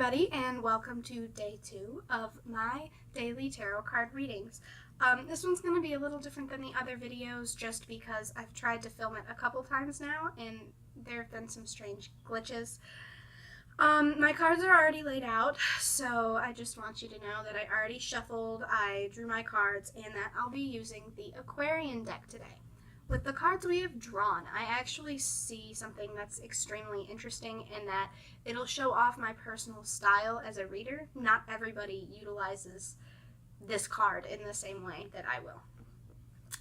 everybody, and welcome to day 2 of my daily tarot card readings. This one's going to be a little different than the other videos just because I've tried to film it a couple times now and there have been some strange glitches. My cards are already laid out, so I just want you to know that I already shuffled, I drew my cards, and that I'll be using the Aquarian deck today. With the cards we have drawn, I actually see something that's extremely interesting in that it'll show off my personal style as a reader. Not everybody utilizes this card in the same way that I will.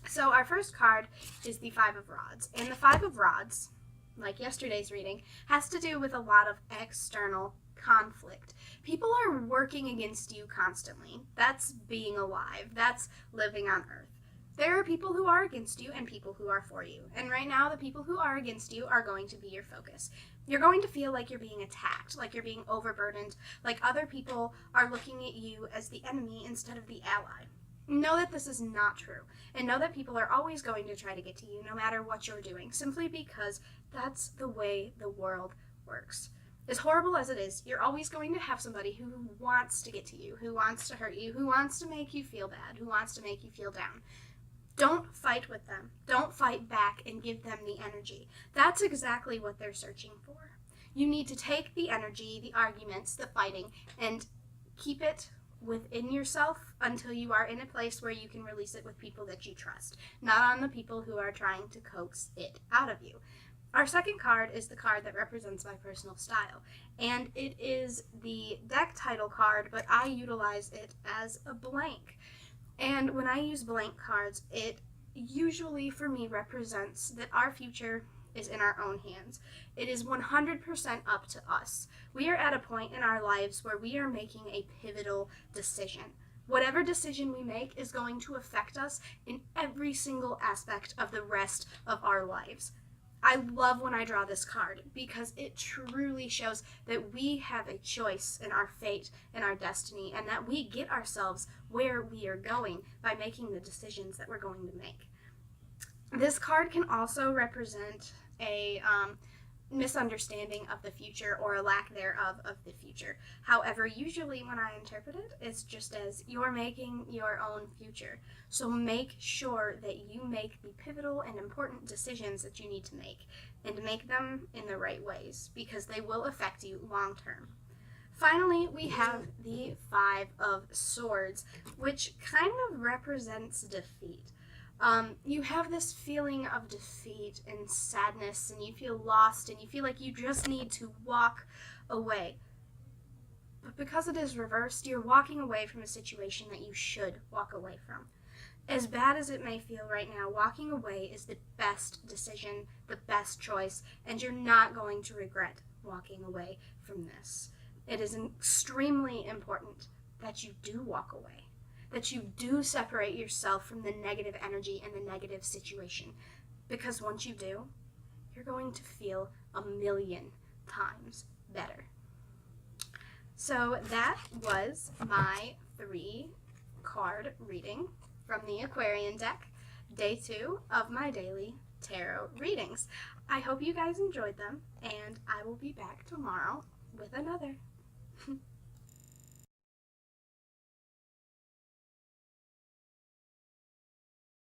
So our first card is the Five of Rods. And the Five of Rods, like yesterday's reading, has to do with a lot of external conflict. People are working against you constantly. That's being alive. That's living on Earth. There are people who are against you and people who are for you. And right now, the people who are against you are going to be your focus. You're going to feel like you're being attacked, like you're being overburdened, like other people are looking at you as the enemy instead of the ally. Know that this is not true, and know that people are always going to try to get to you no matter what you're doing, simply because that's the way the world works. As horrible as it is, you're always going to have somebody who wants to get to you, who wants to hurt you, who wants to make you feel bad, who wants to make you feel down. Don't fight with them. Don't fight back and give them the energy. That's exactly what they're searching for. You need to take the energy, the arguments, the fighting, and keep it within yourself until you are in a place where you can release it with people that you trust, not on the people who are trying to coax it out of you. Our second card is the card that represents my personal style, and it is the deck title card, but I utilize it as a blank. And when I use blank cards, it usually for me represents that our future is in our own hands. It is 100% up to us. We are at a point in our lives where we are making a pivotal decision. Whatever decision we make is going to affect us in every single aspect of the rest of our lives. I love when I draw this card because it truly shows that we have a choice in our fate and our destiny, and that we get ourselves where we are going by making the decisions that we're going to make. This card can also represent a misunderstanding of the future or a lack thereof of the future. However, usually when I interpret it, it's just as you're making your own future. So make sure that you make the pivotal and important decisions that you need to make, and make them in the right ways, because they will affect you long term. Finally, we have the Five of Swords, which kind of represents defeat. You have this feeling of defeat and sadness, and you feel lost, and you feel like you just need to walk away. But because it is reversed, you're walking away from a situation that you should walk away from. As bad as it may feel right now, walking away is the best decision, the best choice, and you're not going to regret walking away from this. It is extremely important that you do walk away, that you do separate yourself from the negative energy and the negative situation, because once you do, you're going to feel 1,000,000 times better. So that was my 3-card reading from the Aquarian deck, day 2 of my daily tarot readings. I hope you guys enjoyed them, and I will be back tomorrow with another.